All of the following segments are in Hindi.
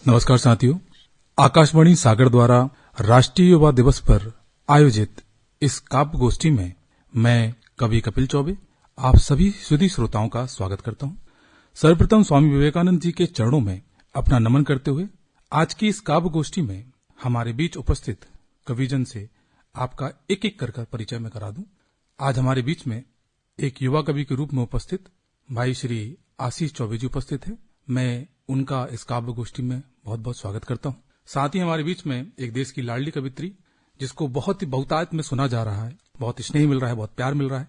नमस्कार साथियों, आकाशवाणी सागर द्वारा राष्ट्रीय युवा दिवस पर आयोजित इस काव्य गोष्ठी में मैं कवि कपिल चौबे आप सभी सुधी श्रोताओं का स्वागत करता हूं। सर्वप्रथम स्वामी विवेकानंद जी के चरणों में अपना नमन करते हुए आज की इस काव्य गोष्ठी में हमारे बीच उपस्थित कविजन से आपका एक एक कर परिचय में करा दूं। आज हमारे बीच में एक युवा कवि के रूप में उपस्थित भाई श्री आशीष चौबे जी उपस्थित है। मैं उनका इस काव्य गोष्ठी में बहुत बहुत स्वागत करता हूं। साथ ही हमारे बीच में एक देश की लाडली कवित्री जिसको बहुत ही बहुतायत में सुना जा रहा है, बहुत स्नेह मिल रहा है, बहुत प्यार मिल रहा है,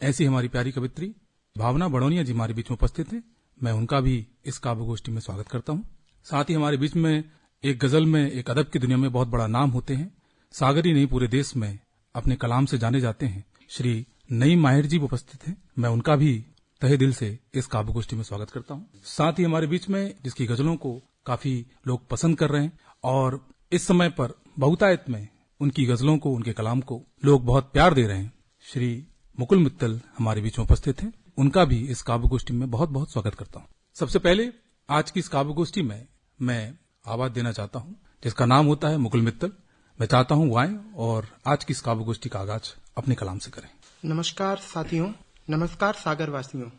ऐसी हमारी प्यारी कवित्री भावना बड़ौनिया जी हमारे बीच में उपस्थित है। मैं उनका भी इस काव्य गोष्ठी में स्वागत करता हूं। साथ ही हमारे बीच में एक गजल में, एक अदब की दुनिया में बहुत बड़ा नाम होते हैं, सागर ही नहीं पूरे देश में अपने कलाम से जाने जाते हैं, श्री नईम माहिर जी उपस्थित हैं। मैं उनका भी तहे दिल से इस काव्य गोष्ठी में स्वागत करता हूं। साथ ही हमारे बीच में जिसकी गजलों को काफी लोग पसंद कर रहे हैं और इस समय पर बहुतायत में उनकी गजलों को, उनके कलाम को लोग बहुत प्यार दे रहे हैं, श्री मुकुल मित्तल हमारे बीच में उपस्थित हैं। उनका भी इस काव्य गोष्ठी में बहुत बहुत स्वागत करता हूं। सबसे पहले आज की इस काव्य गोष्ठी में मैं आवाज देना चाहता हूं जिसका नाम होता है मुकुल मित्तल। मैं चाहता हूं वो आएं और आज की इस काव्य गोष्ठी का आगाज अपने कलाम से करें। नमस्कार साथियों, नमस्कार सागर वासियों।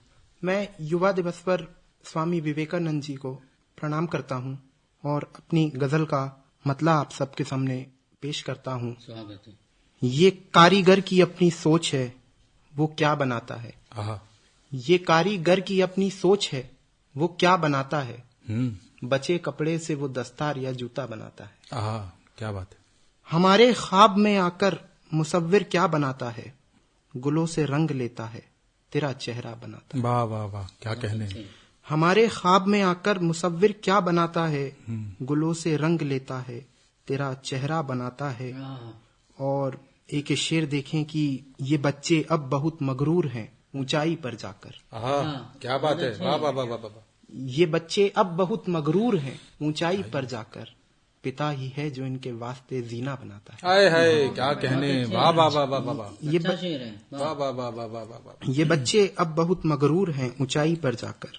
मैं युवा दिवस पर स्वामी विवेकानंद जी को प्रणाम करता हूं और अपनी गजल का मतलब आप सबके सामने पेश करता हूं। स्वागत है। ये कारीगर की अपनी सोच है, वो क्या बनाता है। ये कारीगर की अपनी सोच है, वो क्या बनाता है। बचे कपड़े से वो दस्तार या जूता बनाता है। क्या बात है। हमारे ख्वाब में आकर मुसव्विर क्या बनाता है, गुलों से रंग लेता है, तेरा चेहरा बनाता है। वाह वाह वाह, क्या कहने। हमारे ख्वाब में आकर मुसव्विर क्या बनाता है, गुलों से रंग लेता है, तेरा चेहरा बनाता है। और एक शेर देखें कि ये बच्चे अब बहुत मगरूर हैं ऊंचाई पर जाकर। क्या बात है। वाह वाह वाह वाह। ये बच्चे अब बहुत मगरूर हैं ऊंचाई पर जाकर, पिता ही है जो इनके वास्ते जीना बनाता है। हाय हाय, क्या कहने। वाह वाह वाह वाह वाह। ये बच्चे अब बहुत मगरूर हैं ऊंचाई पर जाकर,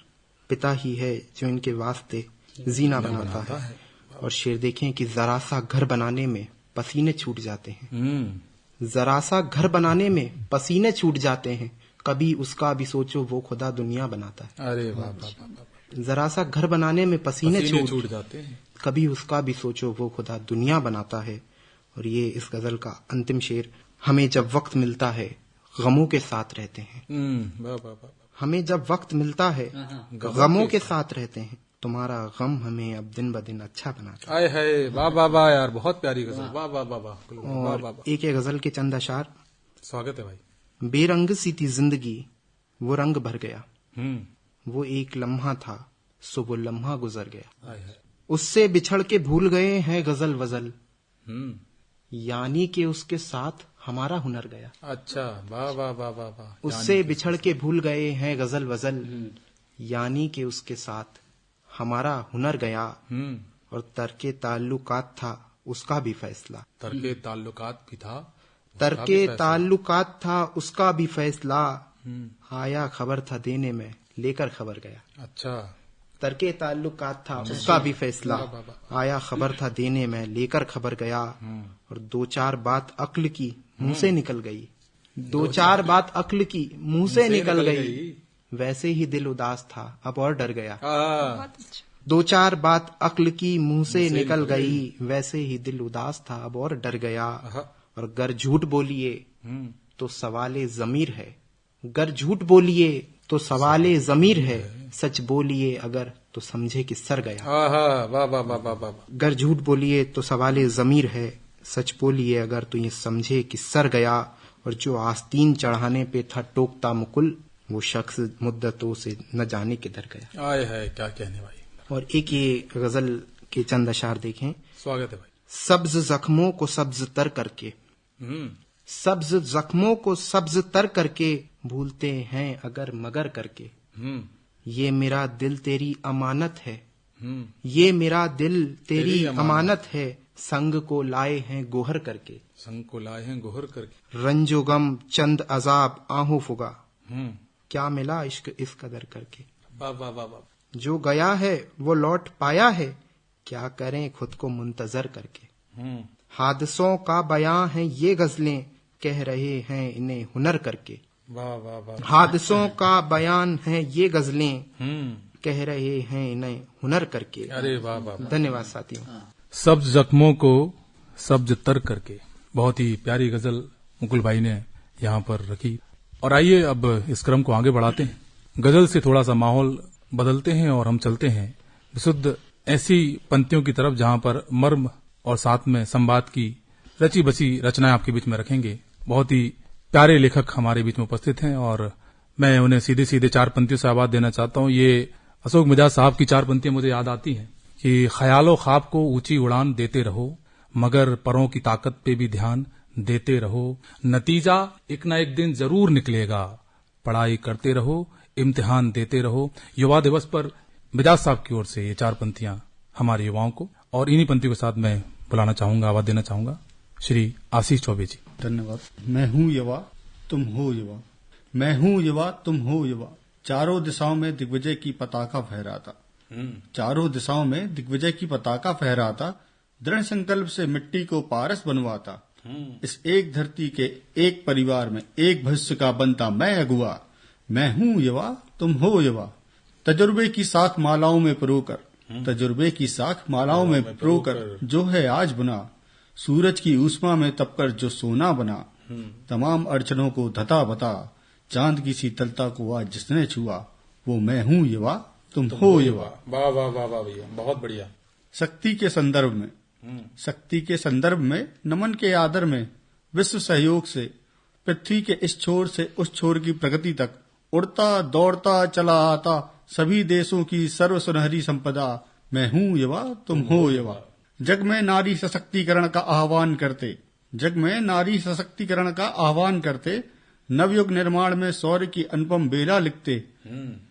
पिता ही है जो इनके वास्ते जीना बनाता है। और शेर देखें कि जरा सा घर बनाने में पसीने छूट जाते हैं। जरा सा घर बनाने में पसीने छूट जाते हैं, कभी उसका भी सोचो वो खुदा दुनिया बनाता है। अरे वाह वाह। जरा सा घर बनाने में पसीने छूट जाते हैं, कभी उसका भी सोचो वो खुदा दुनिया बनाता है। और ये इस गजल का अंतिम शेर, हमें जब वक्त मिलता है गमों के साथ रहते हैं। हमें जब वक्त मिलता है गमों के साथ रहते हैं, तुम्हारा गम हमें अब दिन ब दिन अच्छा बनाता है। हाय वाह वाह वाह यार, बहुत प्यारी गजल। वाह वाह वाह वाह। और एक गजल के चंद अशार। स्वागत है भाई। बेरंग सी थी जिंदगी, वो रंग भर गया। वो एक लम्हा था, सो वो लम्हा गुजर गया। उससे बिछड़ के भूल गए हैं गजल वजल, यानी कि उसके साथ हमारा हुनर गया। अच्छा, वाह वाह वाह वाह वाह। उससे बिछड़ के भूल गए हैं गजल वजल, यानी कि उसके साथ हमारा हुनर गया। और तर्के ताल्लुकात था उसका भी फैसला। तर्के ताल्लुकात भी था, तर्के ताल्लुकात था उसका भी फैसला। आया खबर था देने में, लेकर खबर गया। अच्छा। तर्के ताल्लुकात था उसका भी फैसला, आया खबर था देने में, लेकर खबर गया। और दो चार बात अक्ल की मुंह से निकल गई। दो चार बात अक्ल की मुंह से निकल गई, वैसे ही दिल उदास था अब और डर गया। दो चार बात अक्ल की मुंह से निकल गई, वैसे ही दिल उदास था अब और डर गया। और गर झूठ बोलिए तो सवाले ज़मीर है, गर झूठ बोलिए तो सवाले ज़मीर है, सच बोलिए अगर तो समझे कि सर गया। वाह वाह वाह वाह। गर झूठ बोलिए तो सवाले ज़मीर है, सच बोलिए अगर तो ये समझे कि सर गया। और जो आस्तीन चढ़ाने पे था टोकता मुकुल, वो शख्स मुद्दतों से न जाने किधर गया। आए है, क्या कहने भाई। और एक ये गजल के चंद अशार देखें। स्वागत है भाई। सब्ज जख्मों को सब्ज तर करके, सब्ज जख्मों को सब्ज तर करके, भूलते हैं अगर मगर करके। ये मेरा दिल तेरी अमानत है, ये मेरा दिल तेरी अमानत है, संग को लाए हैं गोहर करके। संग को लाए हैं गोहर करके। रंजो गम चंद अजाब आहों फुगा, क्या मिला इश्क इस कदर करके। वाह वाह वाह वाह। जो गया है वो लौट पाया है, क्या करें खुद को मुंतजर करके। हादसों का बयां है ये गजलें, कह रहे हैं इन्हें हुनर करके। वाह वाह वाह। हादसों का बयान है ये गजलें, कह रहे हैं इन्हें हुनर करके। अरे वाह वाह। धन्यवाद साथियों। सब्ज जख्मों को सब्ज तर करके, बहुत ही प्यारी गजल मुकुल भाई ने यहाँ पर रखी। और आइए अब इस क्रम को आगे बढ़ाते हैं, गजल से थोड़ा सा माहौल बदलते हैं और हम चलते हैं विशुद्ध ऐसी पंक्तियों की तरफ जहाँ पर मर्म और साथ में संवाद की रची बची रचनाएं आपके बीच में रखेंगे। बहुत ही प्यारे लेखक हमारे बीच में उपस्थित हैं और मैं उन्हें सीधे सीधे 4 पंक्तियों से आवाज देना चाहता हूँ। ये अशोक मिजाज साहब की 4 पंक्तियां मुझे याद आती हैं कि ख्यालो ख्वाब को ऊंची उड़ान देते रहो, मगर परों की ताकत पे भी ध्यान देते रहो, नतीजा एक ना एक दिन जरूर निकलेगा, पढ़ाई करते रहो, इम्तिहान देते रहो। युवा दिवस पर मिजाज साहब की ओर से ये 4 पंक्तियां हमारे युवाओं को, और इन्हीं पंक्तियों के साथ मैं बुलाना चाहूंगा, आवाज देना चाहूंगा श्री आशीष चौबे जी। धन्यवाद। मैं हूँ युवा, तुम हो युवा, मैं हूँ युवा, तुम हो युवा, चारों दिशाओं में दिग्विजय की पताका फहराता, चारों दिशाओं में दिग्विजय की पताका फहराता, दृढ़ संकल्प से मिट्टी को पारस बनवाता, इस एक धरती के एक परिवार में एक भविष्य का बनता मैं अगुआ। मैं हूँ युवा, तुम हो युवा, तजुर्बे की साख मालाओं में परोकर, तजुर्बे की साख मालाओं में परोकर, जो है आज बुना, सूरज की ऊष्मा में तपकर जो सोना बना, तमाम अड़चनों को धता बता, चांद की शीतलता को आज जिसने छुआ, वो मैं हूँ युवा, तुम हो युवा। वाह वाह वाह वाह भैया, बहुत बढ़िया। शक्ति के संदर्भ में, शक्ति के संदर्भ में, नमन के आदर में, विश्व सहयोग से पृथ्वी के इस छोर से उस छोर की प्रगति तक उड़ता दौड़ता चला आता, सभी देशों की सर्व सुनहरी संपदा, मैं हूँ युवा, तुम हो युवा। जग में नारी सशक्तिकरण का आह्वान करते, जग में नारी सशक्तिकरण का आह्वान करते, नवयुग निर्माण में शौर्य की अनुपम बेला लिखते,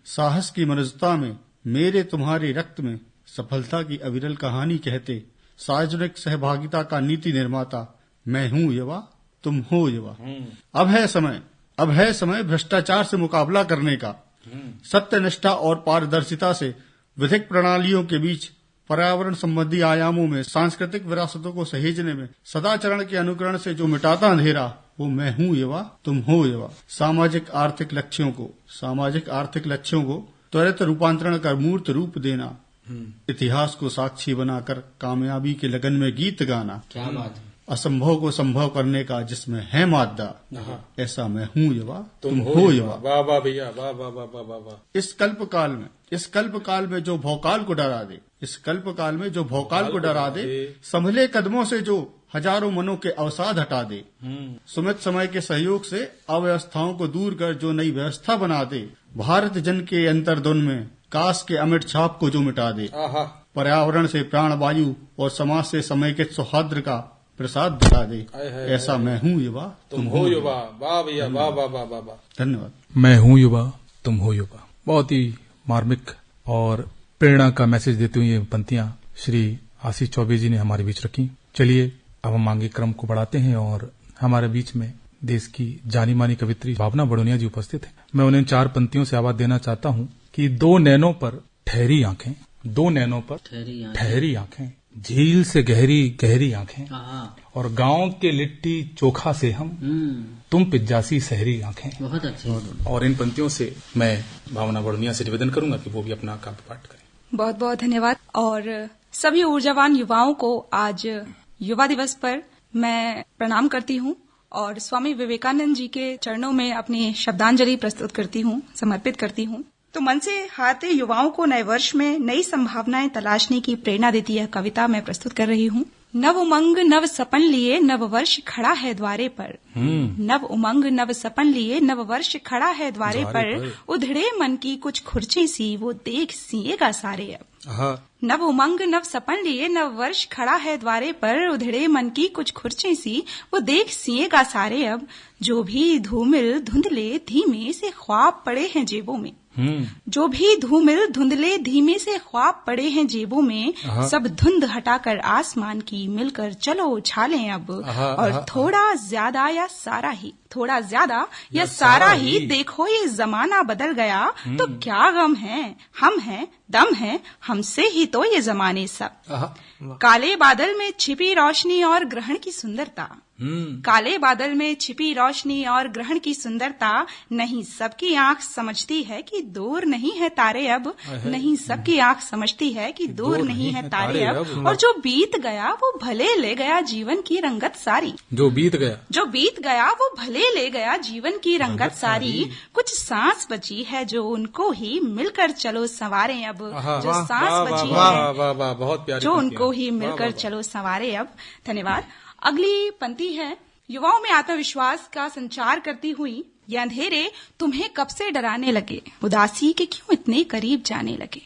साहस की मनुष्यता में, मेरे तुम्हारे रक्त में, सफलता की अविरल कहानी कहते, सार्वजनिक सहभागिता का नीति निर्माता, मैं हूँ युवा, तुम हो युवा। अब है समय भ्रष्टाचार से मुकाबला करने का, सत्यनिष्ठा और पारदर्शिता से विधिक प्रणालियों के बीच पर्यावरण संबंधी आयामों में सांस्कृतिक विरासतों को सहेजने में सदाचरण के अनुकरण से जो मिटाता अंधेरा, वो मैं हूँ युवा, तुम हो युवा। सामाजिक आर्थिक लक्ष्यों को त्वरित रूपांतरण कर मूर्त रूप देना, इतिहास को साक्षी बनाकर कामयाबी के लगन में गीत गाना, क्या बात है। असंभव को संभव करने का जिसमें है मादा, ऐसा मैं हूँ युवा, तुम हो युवा। वाह वाह भैया, वाह वाह वाह वाह वाह। इस कल्प काल में जो भौकाल को डरा दे, इस कल्प काल में जो भौकाल को डरा दे, संभले कदमों से जो हजारों मनों के अवसाद हटा दे, सुमित समय के सहयोग से अव्यवस्थाओं को दूर कर जो नई व्यवस्था बना दे, भारत जन के अंतर्द्वंद में काश के अमिट छाप को जो मिटा दे, पर्यावरण से प्राण वायु और समाज से समेकित सौहार्द का प्रसाद दिला दे, ऐसा मैं हूँ युवा, तुम हो युवा। वाह भैया, वाह वाह वाह वाह वाह। धन्यवाद। मैं हूँ युवा, तुम हो युवा, बहुत ही मार्मिक और प्रेरणा का मैसेज देती हुई ये पंक्तियां श्री आशीष चौबे जी ने हमारे बीच रखी। चलिए अब हम आगे क्रम को बढ़ाते हैं और हमारे बीच में देश की जानी मानी कवित्री भावना बड़ोनिया जी उपस्थित हैं। मैं उन्हें 4 पंक्तियों से आवाज देना चाहता हूँ कि 2 नैनों पर ठहरी आंखें, 2 नैनों पर ठहरी आंखें, झील से गहरी गहरी आंखें, और गांव के लिट्टी चोखा से हम, तुम पिज्जासी सहरी आंखें। बहुत अच्छे। और इन पंक्तियों से मैं भावना बड़ोनिया से निवेदन करूंगा कि वो भी अपना काव्य पाठ करें। बहुत बहुत धन्यवाद। और सभी ऊर्जावान युवाओं को आज युवा दिवस पर मैं प्रणाम करती हूँ और स्वामी विवेकानंद जी के चरणों में अपनी श्रद्धांजलि प्रस्तुत करती हूँ, समर्पित करती हूँ। तो मन से हारते युवाओं को नए वर्ष में नई संभावनाएं तलाशने की प्रेरणा देती यह कविता मैं प्रस्तुत कर रही हूँ। नव उमंग नव सपन लिए नव वर्ष खड़ा है द्वारे पर, नव उमंग नव सपन लिए नव वर्ष खड़ा है द्वारे पर, उधड़े मन की कुछ खुर्ची सी वो देख सिएगा सारे अब। नव उमंग नव सपन लिए नव वर्ष खड़ा है द्वारे पर, उधड़े मन की कुछ खुर्ची सी वो देख सिएगा सारे अब। जो भी धूमिल धुंधले धीमे से ख्वाब पड़े हैं जेबों में, जो भी धूमिल धुंधले धीमे से ख्वाब पड़े हैं जेबों में, सब धुंध हटाकर आसमान की मिलकर चलो उछालें अब। और थोड़ा ज्यादा या सारा ही, थोड़ा ज्यादा या सारा ही, देखो ये जमाना बदल गया तो क्या गम है, हम हैं दम है हमसे ही तो ये जमाने सब। काले बादल में छिपी रोशनी और ग्रहण की सुंदरता, काले बादल में छिपी रोशनी और ग्रहण की सुंदरता, नहीं सबकी आंख समझती है कि दूर नहीं है तारे अब, नहीं सबकी आंख समझती है कि दूर नहीं है तारे अब। और जो बीत गया वो भले ले गया जीवन की रंगत सारी, जो बीत गया वो भले ले गया जीवन की रंगत सारी। कुछ सांस बची है जो उनको ही मिलकर चलो संवारे अब, जो सांस बची है बहुत प्यारी जो उनको ही मिलकर चलो संवारे अब। धन्यवाद। अगली पंक्ति है, युवाओं में आत्मविश्वास का संचार करती हुई, ये अंधेरे तुम्हें कब से डराने लगे, उदासी के क्यों इतने करीब जाने लगे।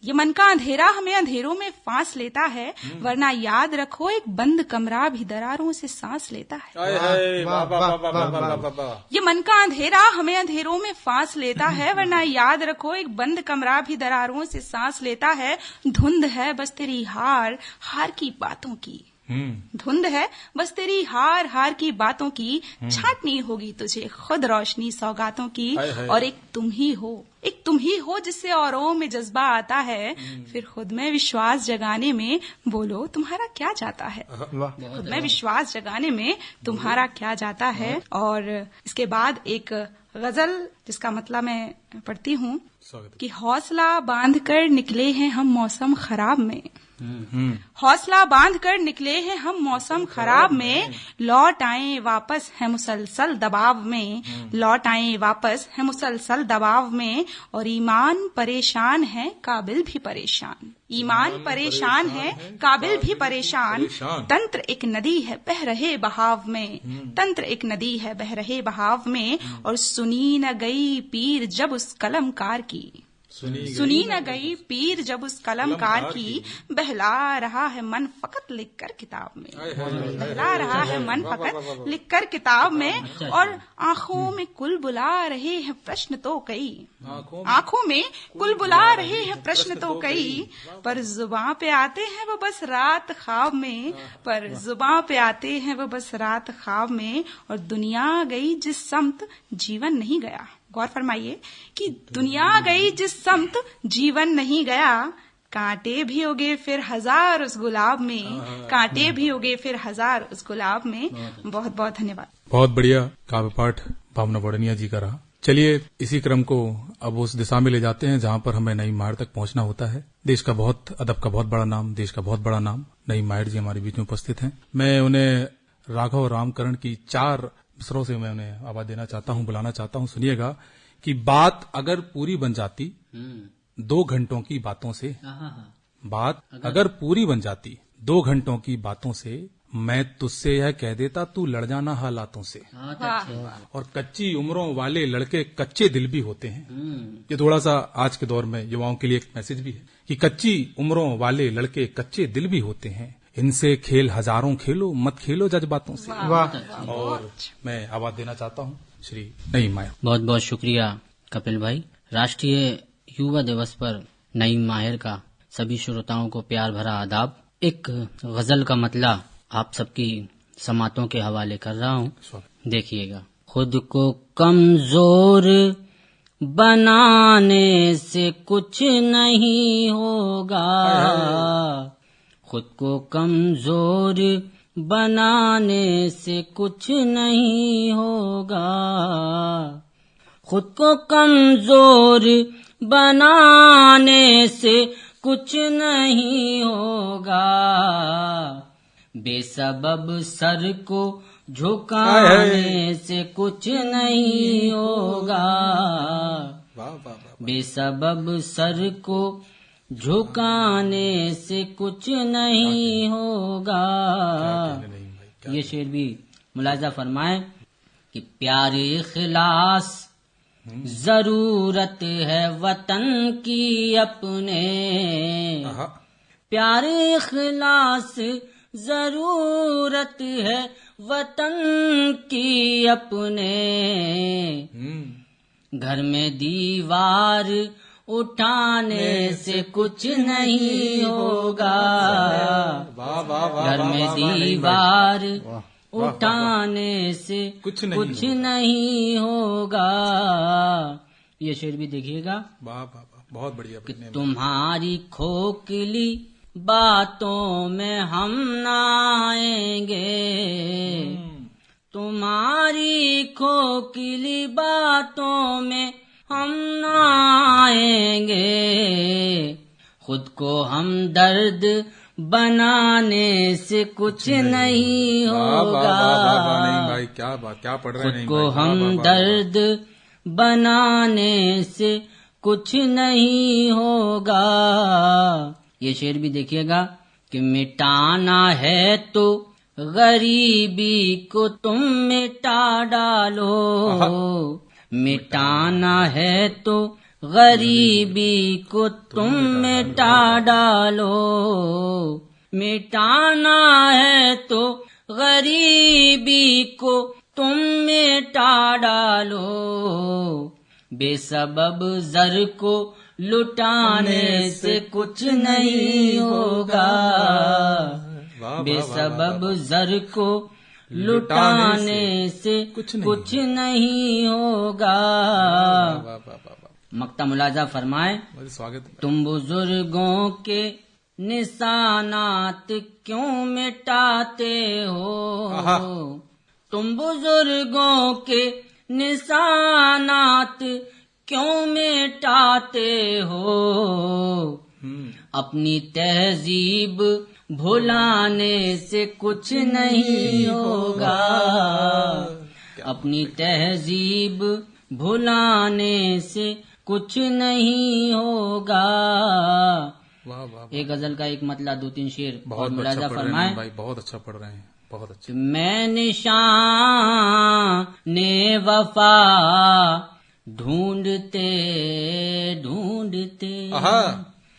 ये मन का अंधेरा हमें अंधेरों में फांस लेता है, वरना याद रखो एक बंद कमरा भी दरारों से सांस लेता है। ये मन का अंधेरा हमें अंधेरों में फांस लेता है, वरना याद रखो एक बंद कमरा भी दरारों से सांस लेता है। धुंध है बस तेरी हार हार की बातों की, धुंध है बस तेरी हार हार की बातों की, छाटनी होगी तुझे खुद रोशनी सौगातों की। और एक तुम ही हो जिससे औरों में जज्बा आता है, फिर खुद में विश्वास जगाने में बोलो तुम्हारा क्या जाता है, खुद में विश्वास जगाने में तुम्हारा क्या जाता है। और इसके बाद एक गजल जिसका मतलब मैं पढ़ती हूँ कि हौसला बांध कर निकले हैं हम मौसम खराब में, हौसला बांध कर निकले हैं हम मौसम खराब में, लौट आए वापस है मुसलसल दबाव में, लौट आए वापस है मुसलसल दबाव में। और ईमान परेशान है काबिल भी परेशान, ईमान परेशान है काबिल भी परेशान। तंत्र एक नदी है बह रहे बहाव में, तंत्र एक नदी है बह रहे बहाव में। और सुनी न गई पीर जब उस कलमकार की, सुनी न गई पीर जब उस कलमकार की, बहला रहा है मन फकत लिखकर किताब में, बहला रहा है मन फकत लिखकर किताब में। और आंखों में कुल बुला रहे हैं प्रश्न तो कई, आंखों में कुल बुला रहे हैं प्रश्न तो कई, पर जुबां पे आते हैं वो बस रात ख्वाब में, पर जुबां पे आते हैं वो बस रात ख्वाब में। और दुनिया गई जिस समत जीवन नहीं गया, गौर फरमाइए कि दुनिया गई जिस समत जीवन नहीं गया, कांटे भी उगे फिर हजार उस गुलाब में, कांटे भी उगे फिर हजार उस गुलाब में। बहुत बहुत धन्यवाद। बहुत बढ़िया काव्य पाठ भावना बड़निया जी का रहा। चलिए इसी क्रम को अब उस दिशा में ले जाते हैं जहां पर हमें नईम मायर तक पहुंचना होता है। देश का बहुत अदब का बहुत बड़ा नाम, देश का बहुत बड़ा नाम नईम मायर जी हमारे बीच में उपस्थित हैं। मैं उन्हें राघव रामकरण की 4 मिसरों से मैं उन्हें आवाज देना चाहता हूं, बुलाना चाहता हूं। सुनिएगा कि बात अगर पूरी बन जाती 2 घंटों की बातों से, बात अगर पूरी बन जाती 2 घंटों की बातों से, मैं तुझसे यह कह देता तू लड़ जाना हालातों से। और कच्ची उम्रों वाले लड़के कच्चे दिल भी होते हैं। ये थोड़ा सा आज के दौर में युवाओं के लिए एक मैसेज भी है कि कच्ची उम्रों वाले लड़के कच्चे दिल भी होते हैं, इनसे खेल हजारों खेलो मत खेलो जज्बातों से। और मैं आवाज देना चाहता हूँ श्री नईम माहिर। बहुत बहुत शुक्रिया कपिल भाई। राष्ट्रीय युवा दिवस पर नईम माहिर का सभी श्रोताओं को प्यार भरा आदाब। एक गजल का मतला आप सबकी समातों के हवाले कर रहा हूँ, देखिएगा। खुद को कमजोर बनाने से कुछ नहीं होगा, खुद को कमजोर बनाने से कुछ नहीं होगा, खुद को कमजोर बनाने से कुछ नहीं होगा, बेसबब सर को झुकाने से कुछ नहीं होगा, बेसबब सर को झुकाने से कुछ नहीं होगा। ये शेर भी मुलाजा फरमाए कि प्यारे इखलास जरूरत है वतन की अपने, प्यारे इखलास जरूरत है वतन की अपने, घर में दीवार उठाने से कुछ नहीं होगा, घर में दीवार उठाने से कुछ नहीं होगा। ये शेर भी देखिएगा। बहुत बढ़िया। कि तुम्हारी खोखली बातों में हम ना आएंगे, तुम्हारी खोखली बातों में हम ना आएंगे, खुद को हम दर्द बनाने से कुछ नहीं होगा। नहीं भाई, क्या बात, क्या पढ़ रहे हैं? खुद को हम दर्द बनाने से कुछ नहीं होगा। ये शेर भी देखिएगा कि मिटाना है तो गरीबी को तुम मिटा डालो, मिटाना है तो गरीबी को तुम मिटा डालो, मिटाना है तो गरीबी को तुम मिटा डालो, बेसबब जर को लुटाने से कुछ नहीं होगा, बेसबब जर को लुटाने से कुछ नहीं होगा। मक्ता मुलाजा फरमाए, स्वागत। तुम बुजुर्गों के निशानात क्यों मिटाते हो, तुम बुजुर्गों के निशानात क्यों मिटाते हो, अपनी तहजीब भुलाने से कुछ नहीं होगा, अपनी तहजीब भुलाने से कुछ नहीं होगा। वाह वाह। एक गजल का एक मतला, दो तीन शेर बहुत मुलाजा अच्छा फरमाए भाई, बहुत अच्छा पढ़ रहे हैं, बहुत अच्छा। मैं निशान ने वफा ढूंढते ढूंढते,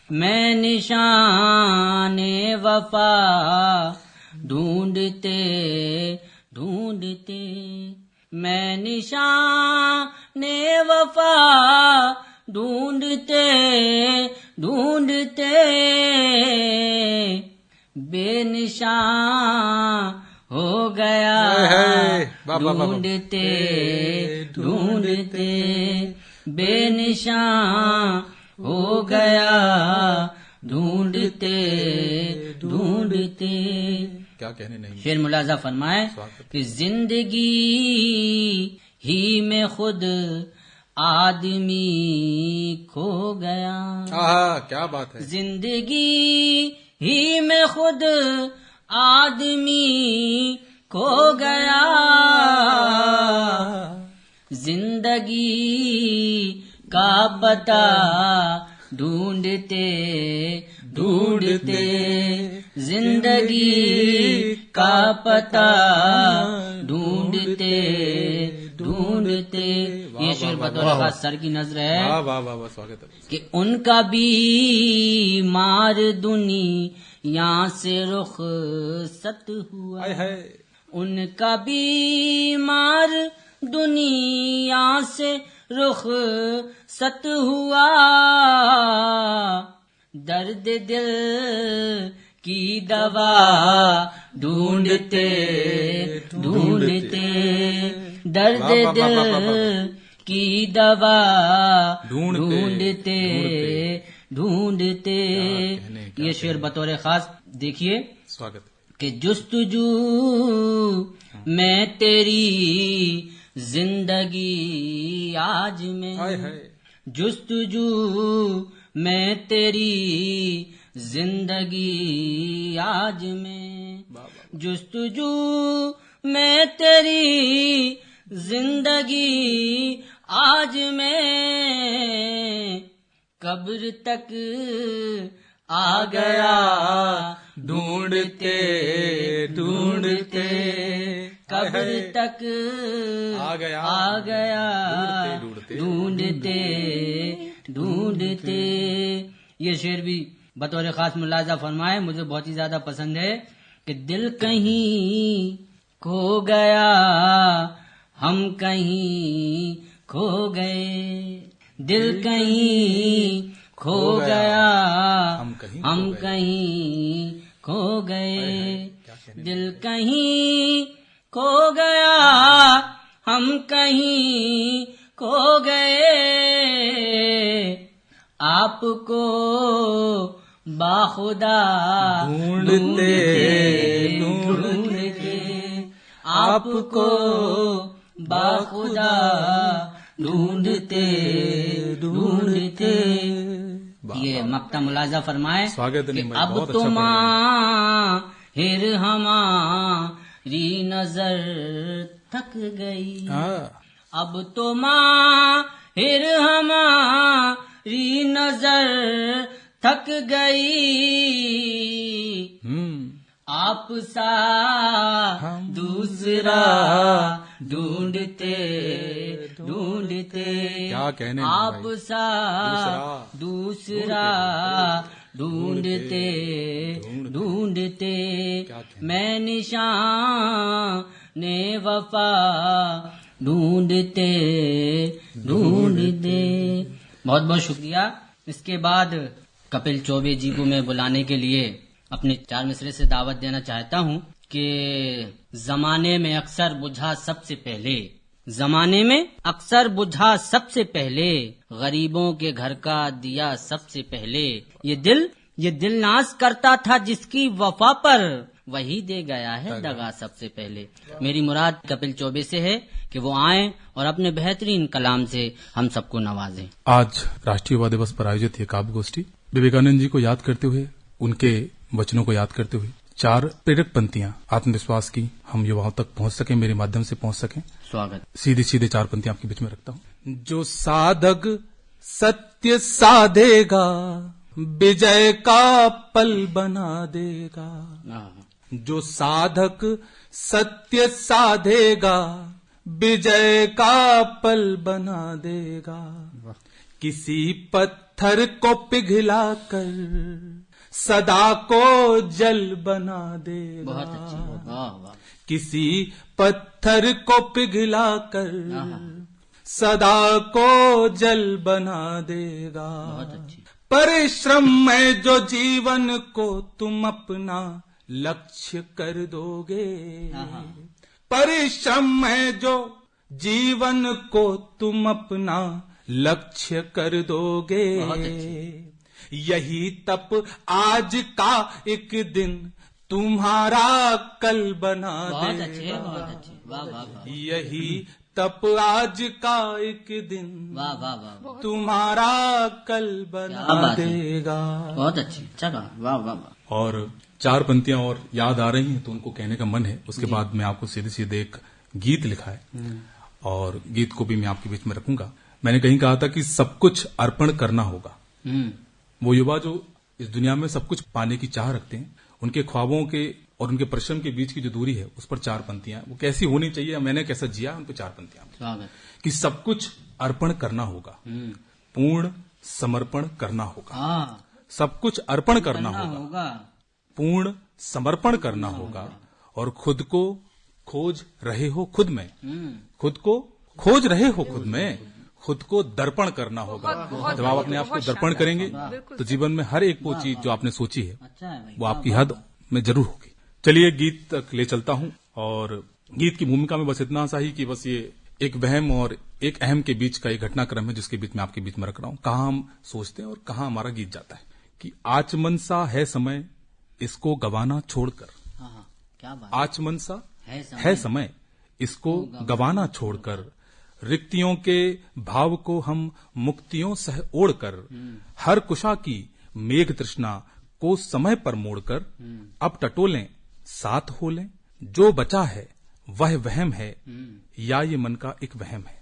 मैं निशान वफा ढूंढते ढूंढते, मैं निशान वफा ढूंढते ढूंढते, बेनिशान हो गया ढूंढते ढूंढते, बेनिशान हो गया ढूंढते ढूंढते। क्या कहने नहीं। शेर मुलाजा फरमाए कि जिंदगी ही में खुद आदमी खो गया, क्या बात है। जिंदगी ही में खुद आदमी खो गया, जिंदगी का पता ढूंढते ढूंढते, जिंदगी का पता ढूंढते ढूंढते। ये शेर बतौर खास सर की नजर है। वाह वाह वाह, स्वागत है। कि उनका बीमार दुनिया से रुख सत हुआ, उनका बीमार दुनिया से रुख सत हुआ, दर्द दिल की दवा ढूंढते ढूंढते, दर्द दिल की दवा ढूंढते ढूंढते। ये शेर बतौर खास देखिए, स्वागत। कि जुस्तजू मैं तेरी जिंदगी आज में, जुस्तजू मैं तेरी जिंदगी आज में, जुस्तजू मैं तेरी जिंदगी आज में, कब्र तक आ गया ढूंढते ढूंढते, कब्र तक आ गया ढूंढते ढूंढते। ये शेर भी बतौर खास मुलाजा फरमाए, मुझे बहुत ही ज्यादा पसंद है। कि दिल कहीं खो गया हम कहीं खो गए, दिल कहीं खो गया हम कहीं खो गए, दिल कहीं खो गया हम कहीं खो गए, आपको बाखुदा ढूंढते आपको बाखुदा ढूंढते ये मक्ता मुलाजा फरमाए स्वागत है कि भाई, अब बहुत तो अच्छा पढ़ रहे माहिर हमारी नजर थक गई। अब तो माहिर हमारी नजर थक गई। आप सा दूसरा ढूंढते क्या कहने आप भाई। सा दूसरा ढूंढते मैं निशान ने वफा ढूंढते। बहुत बहुत शुक्रिया। इसके बाद कपिल चौबे जी को मैं बुलाने के लिए अपने 4 मिसरे से दावत देना चाहता हूँ कि जमाने में अक्सर बुझा सबसे पहले गरीबों के घर का दिया सबसे पहले ये दिल नाज करता था जिसकी वफा पर वही दे गया है दगा सबसे पहले। मेरी मुराद कपिल चौबे से है कि वो आएं और अपने बेहतरीन कलाम से हम सबको नवाजें। आज राष्ट्रीय युवा दिवस पर आयोजित ये काव्य गोष्ठी विवेकानंद जी को याद करते हुए, उनके वचनों को याद करते हुए 4 प्रेरक पंक्तियां आत्मविश्वास की हम युवाओं तक पहुंच सके, मेरे माध्यम से पहुंच सके। स्वागत। सीधे 4 पंक्तियां आपके बीच में रखता हूं। जो साधक सत्य साधेगा विजय का पल बना देगा। जो साधक सत्य साधेगा विजय का पल बना देगा। किसी पत्थर को पिघला कर सदा को जल बना देगा। बहुत अच्छी। वाह। किसी पत्थर को पिघला कर सदा को जल बना देगा। बहुत अच्छी। परिश्रम में जो जीवन को तुम अपना लक्ष्य कर दोगे। परिश्रम में जो जीवन को तुम अपना लक्ष्य कर दोगे। यही तप आज का एक दिन तुम्हारा कल बना देगा। बहुत अच्छे। वाह। यही तप आज का एक दिन वाह। तुम्हारा कल बना देगा। बहुत अच्छी। अच्छा वाह। और 4 पंक्तियां और याद आ रही हैं तो उनको कहने का मन है। उसके बाद मैं आपको सीधे एक गीत लिखा है और गीत को भी मैं आपके बीच में रखूंगा। मैंने कहीं कहा था कि सब कुछ अर्पण करना होगा। वो युवा जो इस दुनिया में सब कुछ पाने की चाह रखते हैं, उनके ख्वाबों के और उनके परिश्रम के बीच की जो दूरी है उस पर 4 पंक्तियां, वो कैसी होनी चाहिए, मैंने कैसा जिया, उन पर 4 पंक्तियां कि सब कुछ अर्पण करना होगा, पूर्ण समर्पण करना होगा। सब कुछ अर्पण करना होगा, पूर्ण समर्पण करना होगा और खुद को खोज रहे हो खुद में। खुद को खोज रहे हो खुद में, खुद को दर्पण करना होगा। जब आप अपने आप को दर्पण करेंगे तो जीवन में हर एक वो चीज जो आपने सोची है वो आपकी हद में जरूर होगी। चलिए गीत तक ले चलता हूं और गीत की भूमिका में बस इतना सा ही कि बस ये एक वहम और एक अहम के बीच का एक घटनाक्रम है जिसके बीच में आपके बीच में रख रहा हूं। कहां हम सोचते हैं और कहां हमारा गीत जाता है कि आचमन सा है समय इसको गवाना छोड़कर। क्या बात। आचमन सा है समय इसको गवाना छोड़कर, रिक्तियों के भाव को हम मुक्तियों सह ओढ़कर, हर कुशा की मेघ तृष्णा को समय पर मोड़कर, अब टटोलें साथ हो लें, जो बचा है वह वहम है या ये मन का एक वहम है।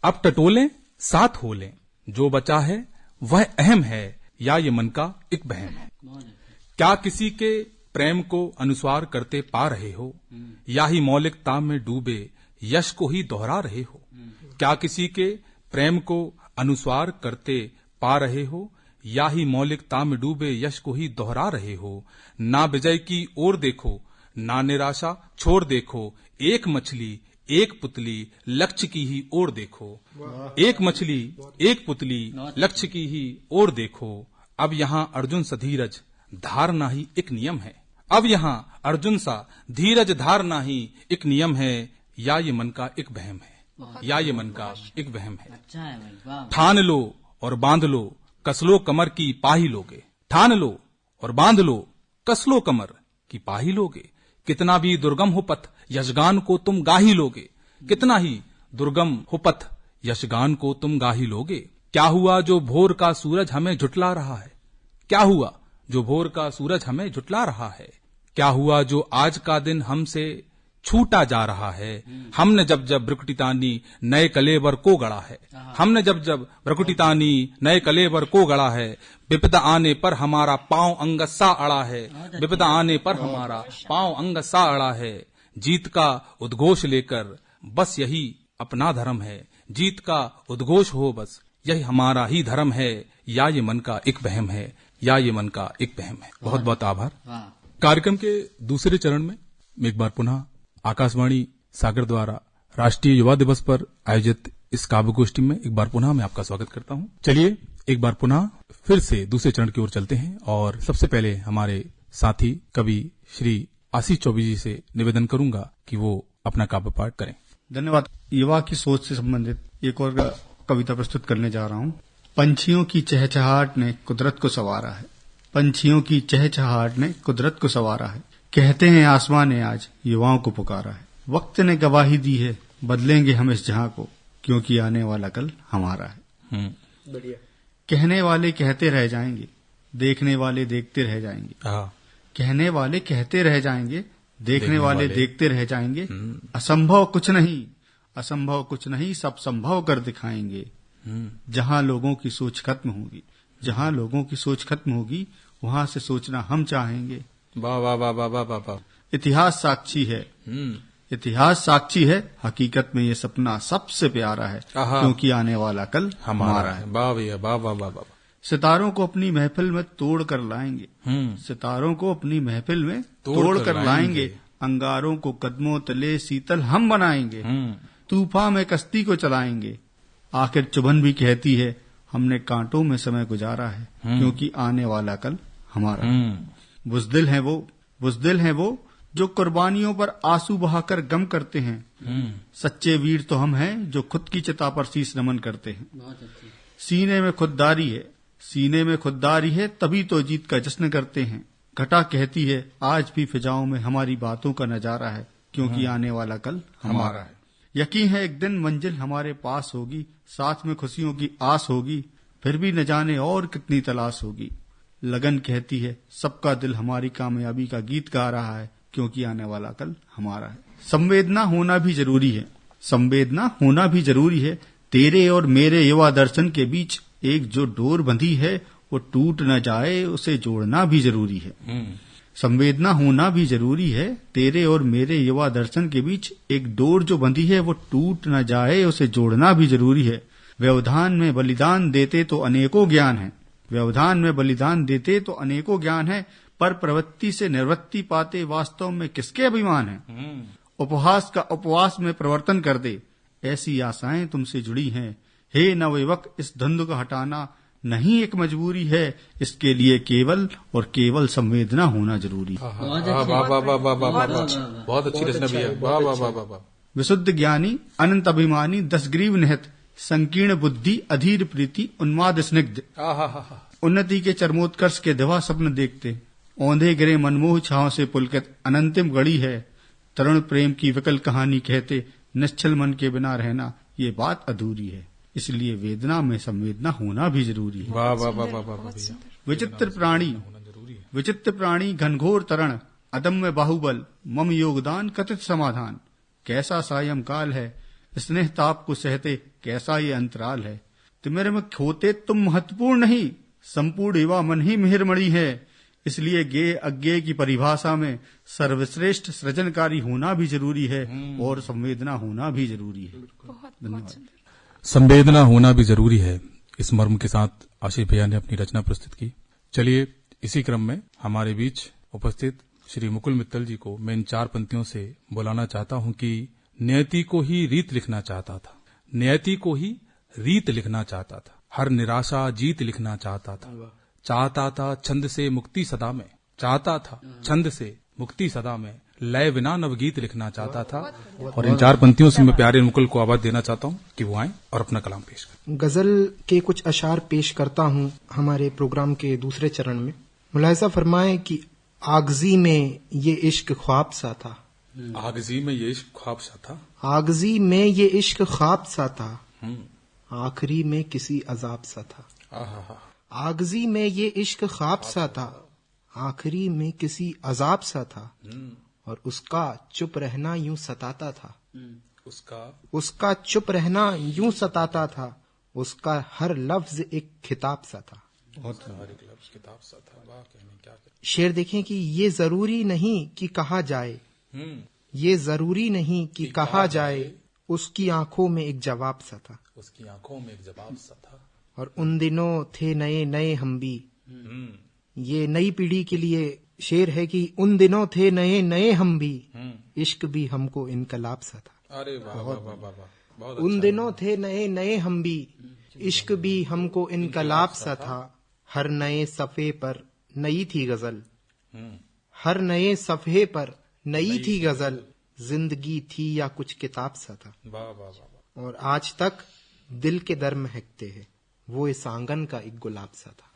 अब टटोलें साथ हो लें, जो बचा है वह अहम है या ये मन का एक वहम है। क्या किसी के प्रेम को अनुस्वार करते पा रहे हो या ही मौलिकता में डूबे यश को ही दोहरा रहे हो। क्या किसी के प्रेम को अनुस्वार करते पा रहे हो या ही मौलिकता में डूबे यश को ही दोहरा रहे हो। ना विजय की ओर देखो ना निराशा छोड़ देखो, एक मछली एक पुतली लक्ष्य की ही ओर देखो। एक मछली एक पुतली लक्ष्य की ही ओर देखो। अब यहाँ अर्जुन सा धीरज धारना ही एक नियम है। अब यहाँ अर्जुन सा धीरज धारना ही एक नियम है या ये मन का एक वहम है। या ये मन का एक वहम है। अच्छा है भाई। वाह। ठान लो और बांध लो, कसलो कमर की पाही लोगे। ठान लो और बांध लो, कसलो कमर की पाही लोगे। कितना भी दुर्गम हो पथ, यशगान को तुम गाही लोगे। कितना ही दुर्गम हो पथ, यशगान को तुम गाही लोगे। क्या हुआ जो भोर का सूरज हमें झुटला रहा है? क्या हुआ जो भोर का सूरज हमें झुटला रहा है? क्या हुआ जो आज का दिन हमसे छूटा जा रहा है? हमने जब जब ब्रुकुटितानी नए कलेवर को गढ़ा है। हमने जब जब ब्रुकुटितानी नए कलेवर को गढ़ा है। विपदा आने पर हमारा पांव अंगसा अड़ा है। विपदा आने पर हमारा पांव अंगसा अड़ा है। जीत का उद्घोष लेकर बस यही अपना धर्म है। जीत का उद्घोष हो बस यही हमारा ही धर्म है। या ये मन का एक वहम है, या ये मन का एक वहम है। बहुत बहुत आभार। कार्यक्रम के दूसरे चरण में एक बार पुनः आकाशवाणी सागर द्वारा राष्ट्रीय युवा दिवस पर आयोजित इस काव्य गोष्ठी में एक बार पुनः मैं आपका स्वागत करता हूं। चलिए एक बार पुनः फिर से दूसरे चरण की ओर चलते हैं और सबसे पहले हमारे साथी कवि श्री आशीष चौबे जी से निवेदन करूंगा कि वो अपना काव्य पाठ करें। धन्यवाद। युवा की सोच से संबंधित एक और कविता प्रस्तुत करने जा रहा हूं। पंछियों की चहचहाहट ने कुदरत को संवारा है। पंछियों की चहचहाहट ने कुदरत को संवारा है। कहते हैं आसमां ने आज युवाओं को पुकारा है। वक्त ने गवाही दी है, बदलेंगे हम इस जहां को, क्योंकि आने वाला कल हमारा है। बढ़िया। कहने वाले कहते रह जाएंगे, देखने वाले देखते रह जाएंगे। कहने वाले कहते रह जाएंगे, देखने वाले देखते रह जाएंगे। असंभव कुछ नहीं, असंभव कुछ नहीं, सब संभव कर दिखाएंगे। जहां लोगों की सोच खत्म होगी, जहां लोगों की सोच खत्म होगी, वहां से सोचना हम चाहेंगे। वाह वाह वाह वाह वाह वाह। इतिहास साक्षी है, इतिहास साक्षी है, हकीकत में ये सपना सबसे प्यारा है, क्योंकि आने वाला कल हमारा है। वाह भैया वाह वाह वाह वाह। सितारों को अपनी महफिल में तोड़ कर लाएंगे। सितारों को अपनी महफिल में तोड़ कर लाएंगे। अंगारों को कदमों तले शीतल हम बनाएंगे। तूफान में कश्ती को चलाएंगे। आखिर चुभन भी कहती है, हमने कांटों में समय गुजारा है, क्योंकि आने वाला कल हमारा है। बुज़दिल है वो जो कुर्बानियों पर आंसू बहाकर गम करते हैं। सच्चे वीर तो हम हैं जो खुद की चिता पर शीश नमन करते हैं। सीने में खुददारी है, सीने में खुददारी है, तभी तो जीत का जश्न करते हैं। घटा कहती है, आज भी फिजाओं में हमारी बातों का नजारा है, क्योंकि आने वाला कल हमारा है। यकीन है एक दिन मंजिल हमारे पास होगी, साथ में खुशियों की आस होगी, फिर भी न जाने और कितनी तलाश होगी। लगन कहती है, सबका दिल हमारी कामयाबी का गीत गा रहा है, क्योंकि आने वाला कल हमारा है। संवेदना होना भी जरूरी है, संवेदना होना भी जरूरी है। तेरे और मेरे युवा दर्शन के बीच एक जो डोर बंधी है, वो टूट न जाए, उसे जोड़ना भी जरूरी है। संवेदना होना भी जरूरी है। तेरे और मेरे युवा दर्शन के बीच एक डोर जो बंधी है, वो टूट न जाए, उसे जोड़ना भी जरूरी है। व्यवधान में बलिदान देते तो अनेकों ज्ञान है, व्यवधान में बलिदान देते तो अनेकों ज्ञान है, पर प्रवृत्ति से निवृत्ति पाते वास्तव में किसके अभिमान है। उपहास का उपवास में परिवर्तन कर दे, ऐसी आशाएं तुमसे जुड़ी हैं। हे नवयुवक, इस धुंध को हटाना नहीं एक मजबूरी है, इसके लिए केवल और केवल संवेदना होना जरूरी है। बहुत अच्छी रचना भैया। वाह वाह वाह वाह। विशुद्ध ज्ञानी अनंत अभिमानी, दस ग्रीव निहित, संकीर्ण बुद्धि अधीर प्रीति, उन्माद स्निग्ध। उन्नति के चरमोत्कर्ष के दिवा स्वप्न देखते, औंधे गिरे मनमोह छांव से पुलकित अनंतिम गढ़ी है। तरुण प्रेम की विकल कहानी कहते, निश्चल मन के बिना रहना ये बात अधूरी है, इसलिए वेदना में संवेदना होना भी जरूरी है। वाह वाह वाह वाह। विचित्र प्राणी घनघोर तरण, अदम्य बाहुबल, मम योगदान कथित समाधान। कैसा सायं काल है, स्नेह ताप को सहते, कैसा ये अंतराल है। तिमिर में खोते तुम महत्वपूर्ण नहीं, संपूर्ण युवा मन ही मिहिरमणि है। इसलिए गे अज्ञेय की परिभाषा में सर्वश्रेष्ठ सृजनकारी होना भी जरूरी है, और संवेदना होना भी जरूरी है। धन्यवाद। संवेदना होना भी जरूरी है, इस मर्म के साथ आशीष भैया ने अपनी रचना प्रस्तुत की। चलिए इसी क्रम में हमारे बीच उपस्थित श्री मुकुल मित्तल जी को मैं इन 4 पंक्तियों से बुलाना चाहता हूं कि नियति को ही रीत लिखना चाहता था, नियति को ही रीत लिखना चाहता था, हर निराशा जीत लिखना चाहता था, चाहता था छंद से मुक्ति सदा में, चाहता था छंद से मुक्ति सदा में, लय बिना नवगीत लिखना चाहता था। और इन 4 पंक्तियों से मैं प्यारे मुकुल को आवाज देना चाहता हूँ कि वो आए और अपना कलाम पेश करें। गजल के कुछ अशार पेश करता हूँ हमारे प्रोग्राम के दूसरे चरण में। मुलाहिजा फरमाएं कि आगजी में ये इश्क ख्वाब सा था, आगजी में ये इश्क ख्वाब सा था, आगजी में ये इश्क ख्वाब सा था, आखिरी में किसी अजाब सा था। आहा, आगजी में ये इश्क ख्वाब सा था, आखिरी में किसी अजाब सा था, और उसका चुप रहना यूं सताता था, उसका चुप रहना यूं सताता था, उसका हर लफ्ज एक खिताब सा था। किताब सा था। वाह, कहने क्या कहने। शेर देखें कि ये जरूरी नहीं कि कहा जाए, ये जरूरी नहीं कि कहा जाए, उसकी आंखों में एक जवाब सा था, उसकी आंखों में एक जवाब सा था। और उन दिनों थे नए नए हम भी। ये नई पीढ़ी के लिए शेर है कि उन दिनों थे नए नए हम भी, इश्क भी हमको इनकलाब सा था। अरे वाह वाह वाह वाह वाह, बहुत उन दिनों थे नए नए हम भी, इश्क भी हमको इनकलाब सा था। हर नए सफ़े पर नई थी गजल, हर नए सफ़े पर नई थी गजल, जिंदगी थी या कुछ किताब सा था। वाह वाह वाह। और आज तक दिल के दर महकते हैं, वो इस आंगन का एक गुलाब सा था।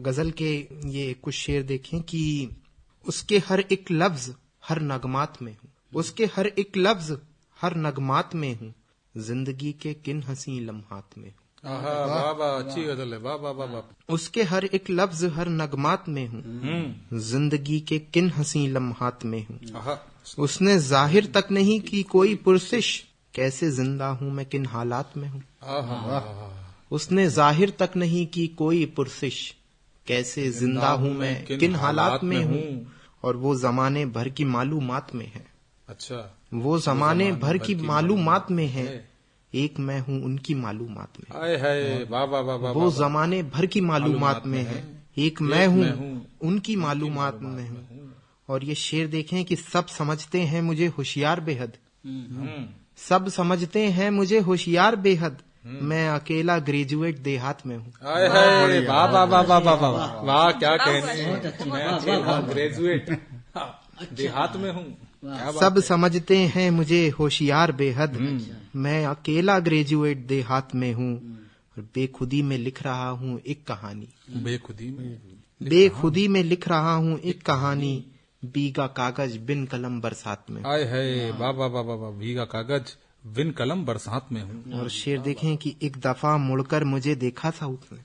गजल के ये कुछ शेर देखें कि उसके हर एक लफ्ज हर नगमात में हूँ, उसके हर एक लफ्ज हर नगमात में हूँ, जिंदगी के किन हसी लम्हात में हूँ। वाह वाह, अच्छी गजल है। वाह वाह वाह वाह। उसके हर एक लफ्ज हर नगमात में हूँ, जिंदगी के किन हसी लम्हात में हूँ। उसने जाहिर तक नहीं की कोई पुरसिश, कैसे जिंदा हूँ मैं किन हालात में हूँ। उसने जाहिर तक नहीं की कोई पुरसिश, कैसे जिंदा हूँ मैं किन हालात में हूँ। और वो जमाने भर की मालूमात में है। अच्छा, वो जमाने भर की मालूमात में है, एक मैं हूँ उनकी मालूमात में। आए हाय, वाह वाह वाह वाह। वो जमाने भर की मालूमात में है, एक मैं हूँ उनकी मालूमात में हूँ। और ये शेर देखें कि सब समझते हैं मुझे होशियार बेहद, सब समझते हैं मुझे होशियार बेहद, मैं अकेला ग्रेजुएट देहात में हूँ। आए हाय, वाह वाह वाह वाह वाह वाह वाह, क्या कहने। मैं अकेला ग्रेजुएट देहात में हूँ। सब समझते हैं मुझे होशियार बेहद, मैं अकेला ग्रेजुएट देहात में हूँ, और बेखुदी में लिख रहा हूँ एक कहानी, बेखुदी में लिख रहा हूँ एक कहानी, भीगा कागज बिन कलम बरसात में। आए है, वाह वाह वाह वाह, भीगा कागज बिन कलम बरसात में हूँ। और शेर देखें कि एक दफा मुड़कर मुझे देखा था उसने,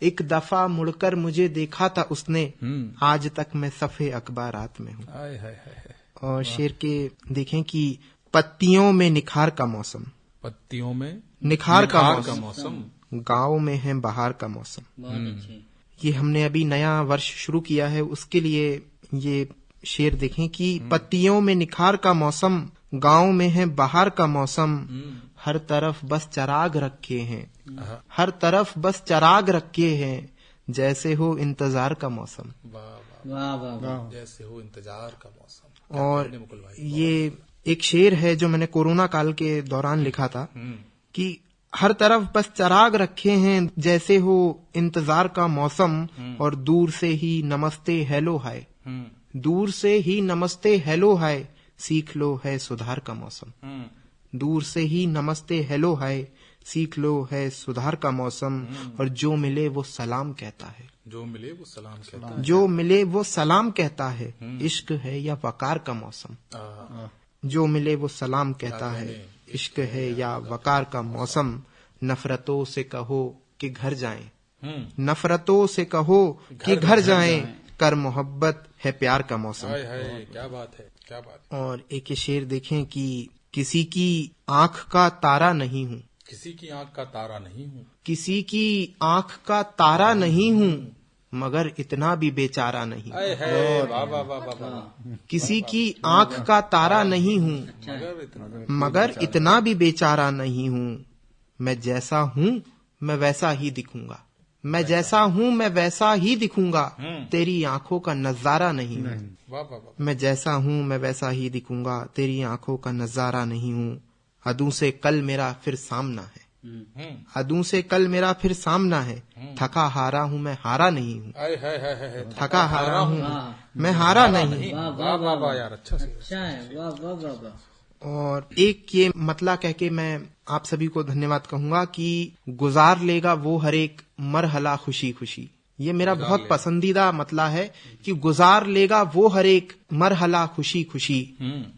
एक दफा मुड़कर मुझे देखा था उसने, आज तक मैं सफ़े अखबारात में हूँ। और शेर के देखें कि पत्तियों में निखार का मौसम, पत्तियों में निखार का मौसम, गाँव में है बहार का मौसम। ये हमने अभी नया वर्ष शुरू किया है, उसके लिए ये शेर देखें कि पत्तियों में निखार का मौसम, गाँव में है बहार का मौसम, हर तरफ बस चराग रखे हैं, हर तरफ बस चराग रखे हैं, जैसे हो इंतजार का मौसम। वाह वाह वाह, जैसे हो इंतजार का मौसम। और ये एक शेर है जो मैंने कोरोना काल के दौरान लिखा था कि हर तरफ बस चराग रखे हैं, जैसे हो इंतजार का मौसम, और दूर से ही नमस्ते हेलो हाय, दूर से ही नमस्ते हेलो हाय, सीख लो है सुधार का मौसम। दूर से ही नमस्ते हेलो हाय, सीख लो है सुधार का मौसम। और जो मिले वो सलाम कहता है, जो मिले वो सलाम कहता है, जो मिले वो सलाम कहता है, इश्क है या वकार का मौसम। जो मिले वो सलाम कहता है, इश्क है या वकार का मौसम। नफरतों से कहो कि घर जाएं, नफरतों से कहो कि घर जाएं, कर मोहब्बत है प्यार का मौसम। क्या बात है, क्या बात। और एक शेर देखें कि किसी की आंख का तारा नहीं हूँ, किसी की आंख का तारा नहीं हूँ, किसी की आंख का तारा नहीं हूँ, मगर इतना भी बेचारा नहीं। किसी की आंख का तारा नहीं हूँ, मगर इतना भी बेचारा नहीं हूँ। मैं जैसा हूँ मैं वैसा ही दिखूंगा, मैं जैसा हूँ मैं वैसा ही दिखूंगा, तेरी आंखों का नजारा नहीं हूँ। मैं जैसा हूँ मैं वैसा ही दिखूंगा, तेरी आंखों का नजारा नहीं हूँ। अदू से कल मेरा फिर सामना है, अदू से कल मेरा फिर सामना है, थका हारा हूँ मैं हारा नहीं हूँ, थका हारा हूँ मैं हारा नहीं। वाह वाह वाह यार, अच्छा है, वाह वाह वाह वाह। और एक ये मतला कह के मैं आप सभी को धन्यवाद कहूंगा कि गुजार लेगा वो हर एक मरहला खुशी खुशी। ये मेरा बहुत पसंदीदा मतला है कि गुजार लेगा वो हर एक मरहला खुशी खुशी,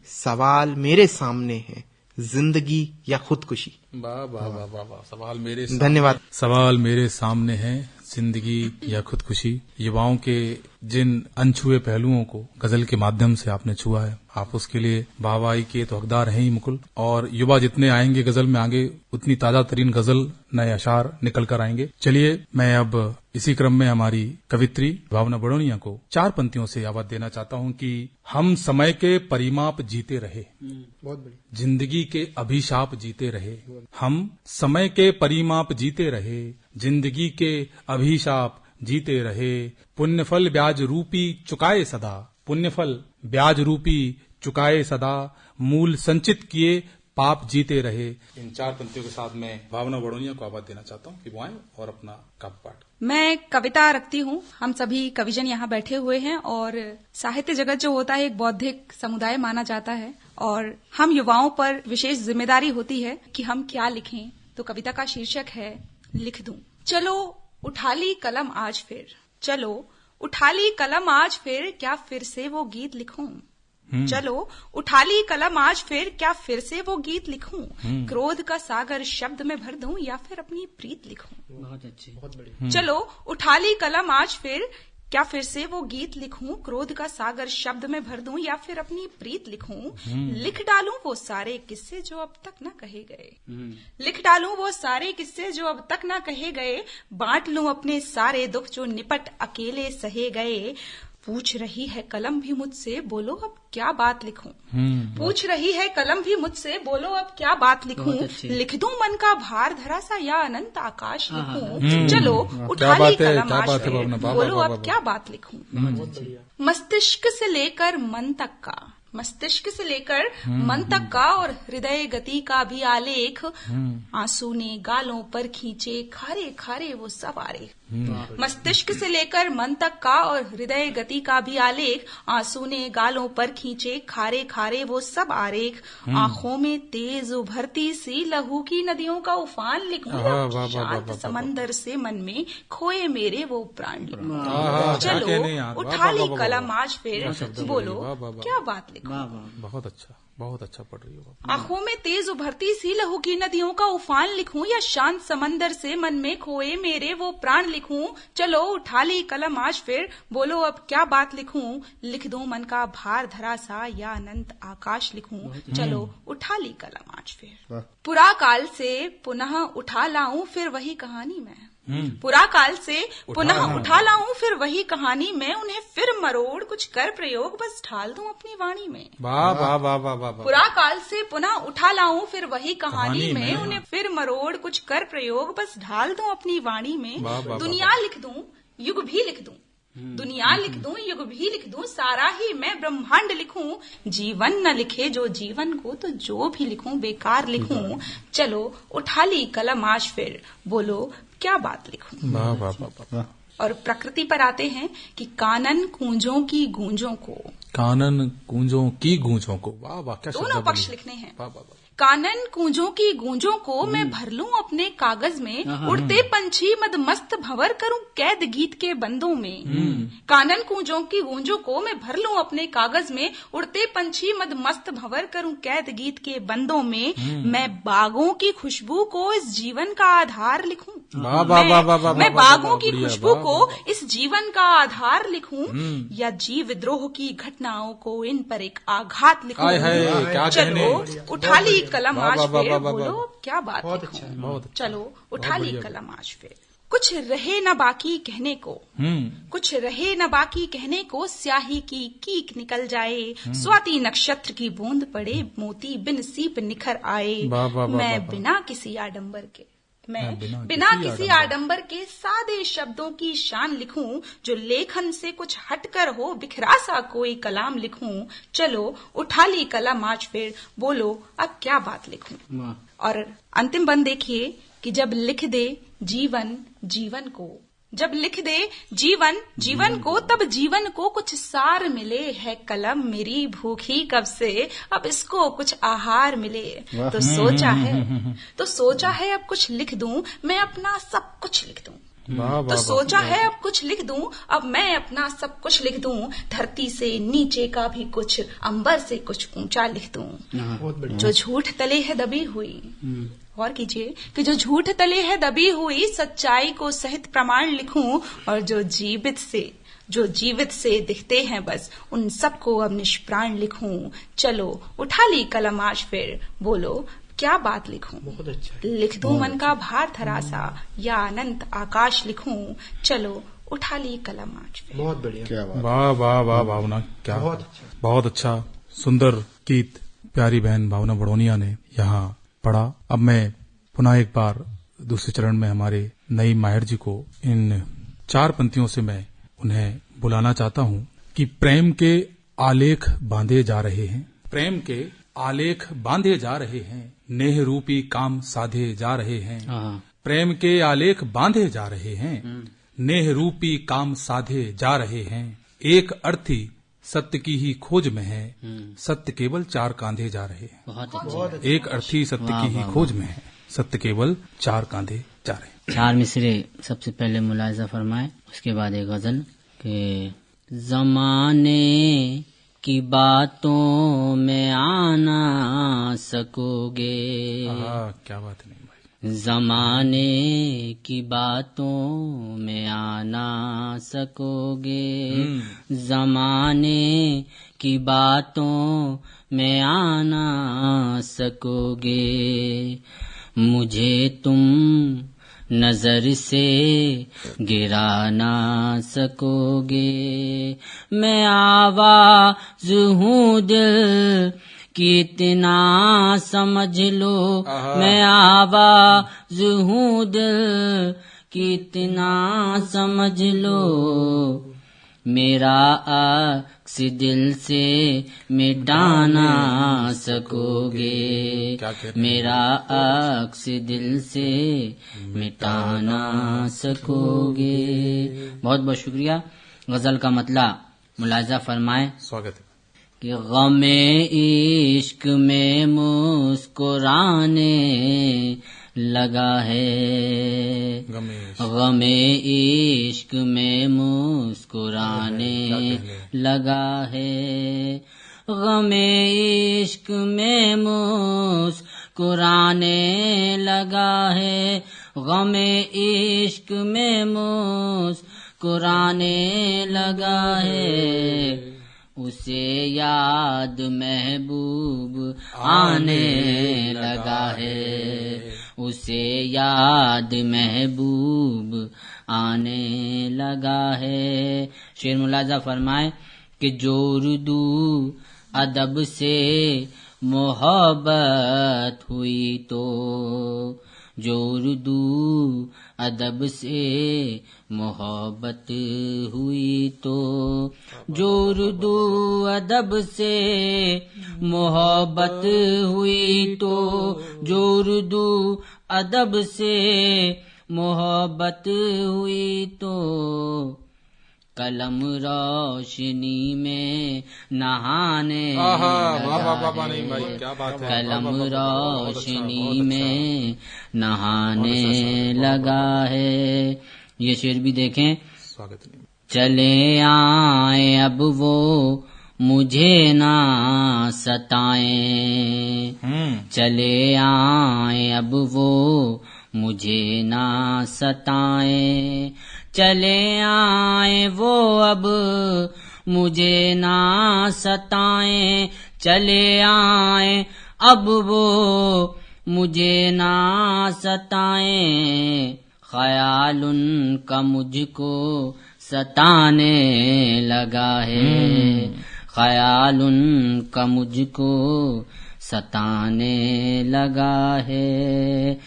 सवाल मेरे सामने है जिंदगी या खुदकुशी। वाह वाह वाह वाह वाह। सवाल मेरे धन्यवाद। सवाल मेरे सामने है जिंदगी या खुदकुशी। युवाओं के जिन अनछुए पहलुओं को गजल के माध्यम से आपने छुआ है, आप उसके लिए वाहवाही के तो हकदार हैं ही मुकुल। और युवा जितने आएंगे गजल में आगे, उतनी ताजा तरीन गजल, नए अशार निकल कर आएंगे। चलिए मैं अब इसी क्रम में हमारी कवित्री भावना बड़ोनिया को 4 पंक्तियों से आवाज देना चाहता हूं कि हम समय के परिमाप जीते रहे, बहुत बढ़िया। जिंदगी के अभिशाप जीते रहे, हम समय के परिमाप जीते रहे, जिंदगी के अभिशाप जीते रहे, पुण्यफल ब्याज रूपी चुकाए सदा, पुण्यफल ब्याज रूपी चुकाए सदा, मूल संचित किए पाप जीते रहे। इन 4 पंक्तियों के साथ मैं भावना बड़ोनिया को आवाज देना चाहता हूँ कि वो आए और अपना काव्य पाठ। मैं कविता रखती हूँ। हम सभी कविजन यहाँ बैठे हुए हैं और साहित्य जगत जो होता है एक बौद्धिक समुदाय माना जाता है और हम युवाओं पर विशेष जिम्मेदारी होती है कि हम क्या लिखें। तो कविता का शीर्षक है लिख दूं। चलो उठा ली कलम आज फिर, चलो उठा ली कलम आज फिर, क्या फिर से वो गीत लिखूं। चलो उठा ली कलम आज फिर, क्या फिर से वो गीत लिखूं। क्रोध का सागर शब्द में भर दूं या फिर अपनी प्रीत लिखूं। बहुत अच्छी, बहुत बढ़िया। चलो उठा ली कलम आज फिर, क्या फिर से वो गीत लिखूं। क्रोध का सागर शब्द में भर दूं या फिर अपनी प्रीत लिखूं। लिख डालूं वो सारे किस्से जो अब तक न कहे गए, लिख डालूं वो सारे किस्से जो अब तक न कहे गए। बांट लूं अपने सारे दुख जो निपट अकेले सहे गए। पूछ रही है कलम भी मुझसे, बोलो अब क्या बात लिखूं। पूछ रही है कलम भी मुझसे, बोलो अब क्या बात लिखूं। लिख दूं मन का भार धरा सा या अनंत आकाश लिखूं। चलो उठा ली कलम आज फिर, बोलो अब क्या बात लिखूं। मस्तिष्क से लेकर मन तक का, मस्तिष्क से लेकर मन तक का और हृदय गति का भी आलेख। आंसू ने गालों पर खींचे खारे खारे वो सब आरेख। मस्तिष्क से लेकर मन तक का और हृदय गति का भी आलेख। आंसू ने गालों पर खींचे खारे खारे वो सब आरेख। आंखों में तेज उभरती सी लहू की नदियों का उफान लिखूं। शांत समंदर से मन में खोए मेरे वो प्राण लिखूं। चलो उठा ली कलम आज फिर, बोलो क्या बात लिखूं। बहुत अच्छा, बहुत अच्छा पढ़ रही हो। आंखों में तेज उभरती सी लहू की नदियों का उफान लिखूं या शांत समंदर से मन में खोए मेरे वो प्राण लिखूं। चलो उठा ली कलम आज फिर, बोलो अब क्या बात लिखूं। लिख दूं मन का भार धरा सा या अनंत आकाश लिखूं। चलो उठा ली कलम आज फिर। पुरा काल से पुनः उठा लाऊं फिर वही कहानी मैं, पुरा काल से पुनः उठा लाऊं फिर वही कहानी में। उन्हें फिर मरोड़ कुछ कर प्रयोग बस ढाल दूं अपनी वाणी में। वाह वाह वाह वाह वाह। पुरा काल से पुनः उठा लाऊं फिर वही कहानी में। उन्हें फिर मरोड़ कुछ कर प्रयोग बस ढाल दूं अपनी वाणी में। दुनिया लिख दूं युग भी लिख दूं, दुनिया लिख दूं युग भी लिख दूं। सारा ही मैं ब्रह्मांड लिखूं। जीवन न लिखे जो जीवन को, तो जो भी लिखूं बेकार लिखूं। चलो उठा ली कलम आज फिर, बोलो क्या बात लिखूं। वाह वाह वाह। और प्रकृति पर आते हैं कि कानन कूंजों की गूंजों को, कानन कूंजों की गूंजों को। वाह वाह, क्या दोनों पक्ष लिखने हैं। वाह वाह वाह। कानन कूंजों की गूंजों को मैं भर लूं अपने कागज में। उड़ते पंछी मद मस्त भंवर करूं कैद गीत के बंदों में। कानन कूंजों की गूंजों को मैं भर लूं अपने कागज में। उड़ते पंछी मद मस्त भंवर करूं कैद गीत के बंदों में। मैं बागों की खुशबू को इस जीवन का आधार लिखूं। मैं बागों की खुशबू को इस जीवन का आधार लिखूं या जीव द्रोह की घटनाओं को इन पर एक आघात लिखूं। चलो उठा ली कलम आज फिर, बोलो क्या बात लिखूं। चलो उठा ली कलम आज फिर। कुछ रहे न बाकी कहने को, कुछ रहे न बाकी कहने को। स्याही की कीक निकल जाए, स्वाति नक्षत्र की बूंद पड़े, मोती बिन सीप निखर आए। मैं बिना किसी आडंबर के, मैं बिना किसी आडंबर के सादे शब्दों की शान लिखूं। जो लेखन से कुछ हटकर हो, बिखरा सा कोई कलाम लिखूं। चलो उठा ली कलम आज फिर, बोलो अब क्या बात लिखूं। और अंतिम बंद देखिए कि जब लिख दे जीवन जीवन को, जब लिख दे जीवन जीवन को, तब जीवन को कुछ सार मिले। है कलम मेरी भूखी कब से, अब इसको कुछ आहार मिले। तो सोचा है अब कुछ लिख दूं, मैं अपना सब कुछ लिख दूं। तो सोचा है अब कुछ लिख दूं, अब मैं अपना सब कुछ लिख दूं। धरती से नीचे का भी कुछ, अंबर से कुछ ऊंचा लिख दूं। जो झूठ तले है दबी हुई, और कीजिए, कि जो झूठ तले है दबी हुई, सच्चाई को सहित प्रमाण लिखूं। और जो जीवित से दिखते हैं बस, उन सबको अब निष्प्राण लिखूं। चलो उठा ली कलम आज फिर, बोलो क्या बात लिखूं। बहुत अच्छा। लिख दूं मन का भार थरासा, या अनंत आकाश लिखूं। चलो उठा ली कलम आज फिर। बहुत बढ़िया। वाह वाह वाह भावना, क्या बहुत अच्छा सुंदर गीत प्यारी बहन भावना बड़ोनिया ने यहाँ पढ़ा। अब मैं पुनः एक बार दूसरे चरण में हमारे नईम माहिर जी को इन 4 पंक्तियों से मैं उन्हें बुलाना चाहता हूँ कि प्रेम के आलेख बांधे जा रहे हैं, प्रेम के आलेख बांधे जा रहे हैं, नेह रूपी काम साधे जा रहे हैं। प्रेम के आलेख बांधे जा रहे हैं, नेह रूपी काम साधे जा रहे हैं। एक अर्थी सत्य की ही खोज में है, सत्य केवल 4 कांधे जा रहे हैं। बहुत एक अर्थी सत्य की ही खोज में है, सत्य केवल 4 कांधे जा रहे हैं। 4 मिसरे सबसे पहले मुलाहिजा फरमाए, उसके बाद एक गजल के जमाने की बातों में आना सकोगे। क्या बात नहीं भाई। जमाने की बातों में आना सकोगे, जमाने की बातों में आना सकोगे। मुझे तुम नजर से गिरा ना सकोगे। मैं आवाज हूँ दिल की, इतना समझ लो। मैं आवाज हूँ दिल की, इतना समझ लो। मेरा अक्स दिल से मिटाना सकोगे। मेरा अक्स दिल से मिटाना सकोगे। बहुत बहुत शुक्रिया। गजल का मतलब मुलाजा फरमाए। स्वागत है। कि गमे इश्क में मुस्कुराने लगा है, गमे इश्क में मुस्कुराने लगा है। गमे इश्क में मुस्कुराने लगा है, गमे इश्क में मुस्कुराने लगा है। उसे याद महबूब आने लगा है, उसे याद महबूब आने लगा है। शेर मुलाजा फरमाए कि जो उर्दू अदब से मोहब्बत हुई तो, जो उर्दू अदब से मोहब्बत हुई तो, जो उर्दू अदब से मोहब्बत हुई तो, जो उर्दू अदब से मोहब्बत हुई तो, कलम रोशनी में नहाने लगा है, कलम रोशनी में नहाने लगा है। ये शेर भी देखें। चले आए अब वो मुझे ना सताएं, चले आए अब वो मुझे ना सताएं, चले आए वो अब मुझे ना सताएं, चले आए अब वो मुझे ना सताएं। ख्याल उनका मुझको सताने लगा है, ख्याल उनका मुझको सताने लगा है।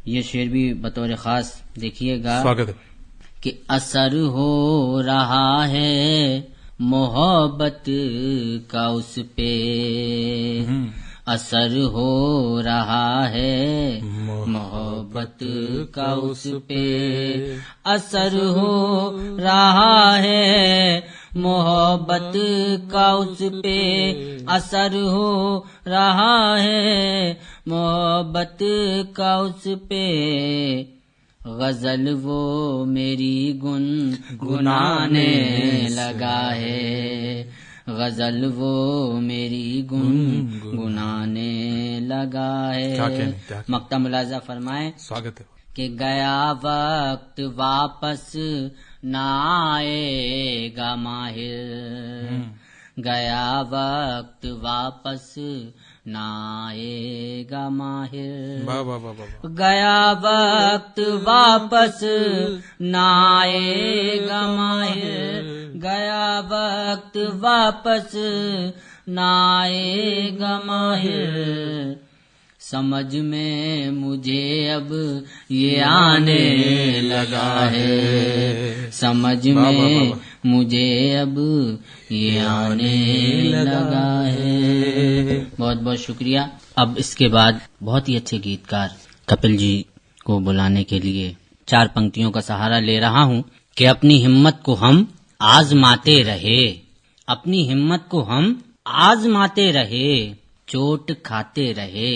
ये शेर भी बतौर खास देखिएगा। स्वागत है। कि असर हो रहा है मोहब्बत का उस पे, असर हो रहा है मोहब्बत का उस पे, असर हो रहा है मोहब्बत का उस पे, असर हो रहा है मोहब्बत का उस पे। गजल वो मेरी गुनगुनाने लगा है, गजल वो मेरी गुनगुनाने लगा है। मक्ता मुलाजा फरमाए, स्वागत है कि गया वक्त वापस न आएगा माहिर, गया वक्त वापस न आएगा माहिर, गया वक्त वापस न आएगा माहिर, गया वक्त वापस न आएगा माहिर। समझ में मुझे अब ये आने लगा है, समझ में मुझे अब ये आने लगा है। बहुत बहुत शुक्रिया। अब इसके बाद बहुत ही अच्छे गीतकार कपिल जी को बुलाने के लिए 4 पंक्तियों का सहारा ले रहा हूँ कि अपनी हिम्मत को हम आजमाते रहे, अपनी हिम्मत को हम आजमाते रहे, चोट खाते रहे,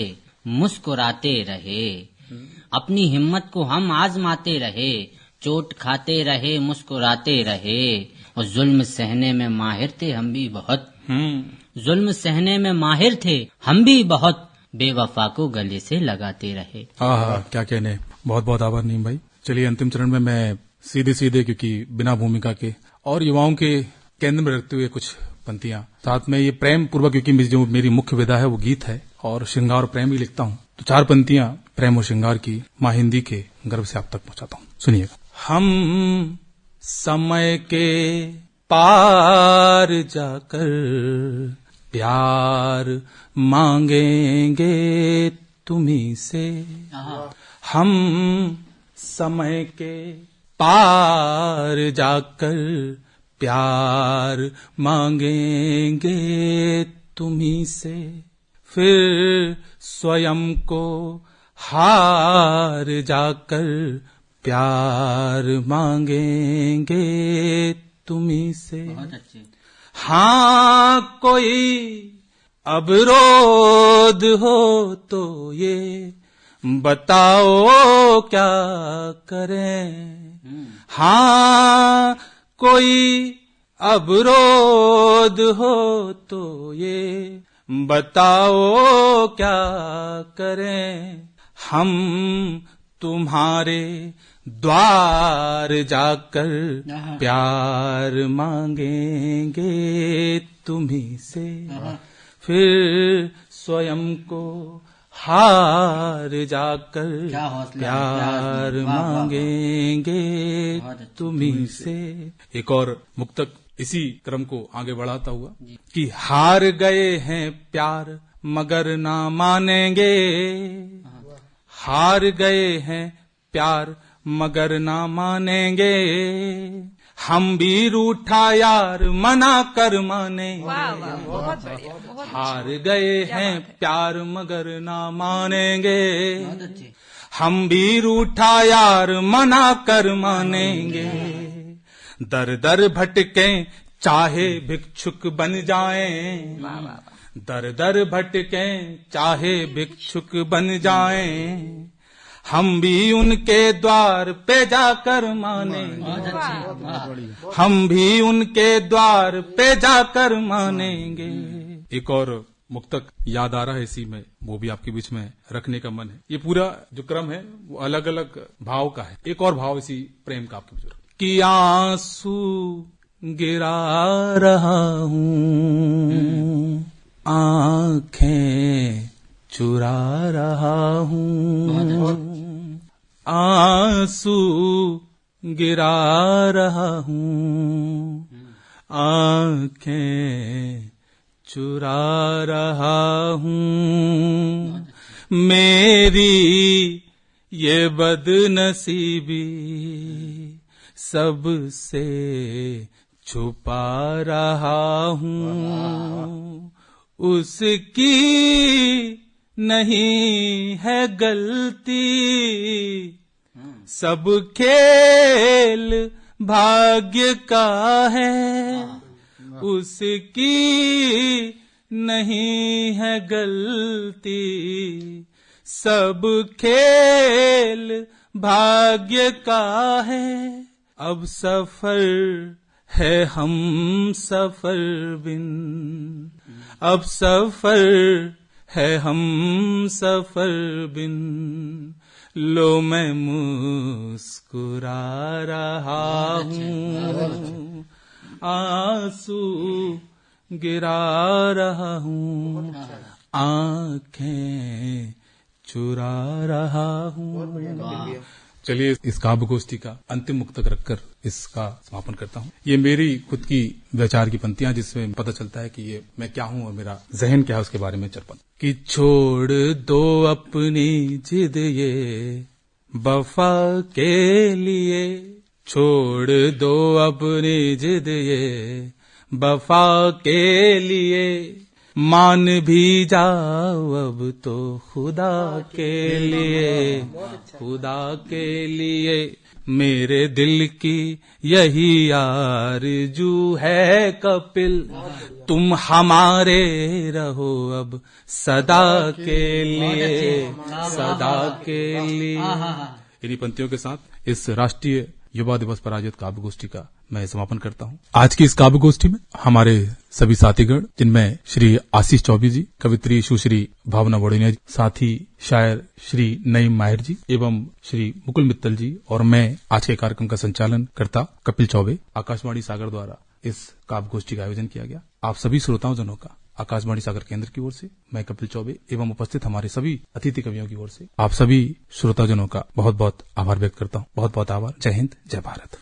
मुस्कुराते रहे, अपनी हिम्मत को हम आजमाते रहे, चोट खाते रहे, मुस्कुराते रहे। और जुल्म सहने में माहिर थे हम भी बहुत, जुल्म सहने में माहिर थे हम भी बहुत, बेवफा को गले से लगाते रहे। हाँ, क्या कहने। बहुत बहुत आभार नीम भाई। चलिए अंतिम चरण में मैं सीधे क्योंकि बिना भूमिका के और युवाओं के केंद्र में रखते हुए कुछ पंक्तियां, साथ में ये प्रेम पूर्वक, क्योंकि जो मेरी मुख्य विधा है वो गीत है और श्रृंगार और प्रेम भी लिखता हूँ, तो 4 पंक्तियां प्रेम और श्रृंगार की माँ हिंदी के गर्भ से आप तक पहुंचाता हूँ। सुनिएगा। हम समय के पार जाकर प्यार मांगेंगे तुम्हीं से, हम समय के पार जाकर प्यार मांगेंगे तुम्हीं से, फिर स्वयं को हार जाकर प्यार मांगेंगे तुम्हीं से। हाँ कोई अवरोध हो तो ये बताओ क्या करें, हाँ कोई अवरोध हो तो ये बताओ क्या करें, हम तुम्हारे द्वार जाकर प्यार मांगेंगे तुम्हीं से, फिर स्वयं को हार जाकर प्यार मांगेंगे तुम्हीं से। एक और मुक्तक इसी क्रम को आगे बढ़ाता हुआ कि हार गए हैं प्यार मगर ना मानेंगे, हार गए हैं प्यार मगर ना मानेंगे, हम भी रूठा यार मना कर मानेंगे। बहुत बढ़िया, बहुत हार गए हैं प्यार मगर ना मानेंगे, हम भी रूठा यार मना कर मानेंगे, दर दर भटके चाहे भिक्षुक बन जाएं, दर दर भटके चाहे भिक्षुक बन जाएं, हम भी उनके द्वार पे जाकर मानेंगे, हम भी उनके द्वार पे जाकर मानेंगे। एक और मुक्तक याद आ रहा है इसी में, वो भी आपके बीच में रखने का मन है। ये पूरा जो क्रम है वो अलग अलग भाव का है। एक और भाव इसी प्रेम का आपके बीच कि आंसू गिरा रहा हूँ, आंखें चुरा रहा हूँ, आंसू गिरा रहा हूँ, आंखें चुरा रहा हूँ, मेरी ये बदनसीबी सबसे छुपा रहा हूँ, उसकी नहीं है गलती, सब खेल भाग्य का है, उसकी नहीं है गलती, सब खेल भाग्य का है। अब सफर है हम सफर बिन, अब सफर है हम सफर बिन, लो मैं मुस्कुरा रहा हूँ, आंसू गिरा रहा हूँ, आंखें चुरा रहा हूँ। चलिए इस काव्य गोष्ठी का अंतिम मुक्तक रखकर इसका समापन करता हूँ। ये मेरी खुद की विचार की पंक्तियां, जिसमें पता चलता है कि ये मैं क्या हूँ और मेरा जहन क्या है उसके बारे में चर्पण। कि छोड़ दो अपनी जिद ये वफा के लिए, छोड़ दो अपनी जिद ये वफा के लिए, मान भी जाओ अब तो खुदा के लिए, खुदा के लिए। मेरे दिल की यही आरज़ू है कपिल, तुम हमारे रहो अब सदा के लिए, सदा के लिए। इन्हीं पंक्तियों के साथ इस राष्ट्रीय युवा दिवस पर आयोजित काव्य गोष्ठी का मैं समापन करता हूँ। आज की इस काव्य गोष्ठी में हमारे सभी साथीगण, जिनमें श्री आशीष चौबे जी, कवित्री सुश्री भावना वड़ोनिया जी, साथ ही शायर श्री नईम माहिर जी एवं श्री मुकुल मित्तल जी, और मैं आज के कार्यक्रम का संचालन करता कपिल चौबे, आकाशवाणी सागर द्वारा इस काव्य गोष्ठी का आयोजन किया गया। आप सभी श्रोताओं जनों का आकाशवाणी सागर केंद्र की ओर से, मैं कपिल चौबे एवं उपस्थित हमारे सभी अतिथि कवियों की ओर से आप सभी श्रोताजनों का बहुत बहुत आभार व्यक्त करता हूँ। बहुत बहुत आभार। जय हिंद, जय भारत।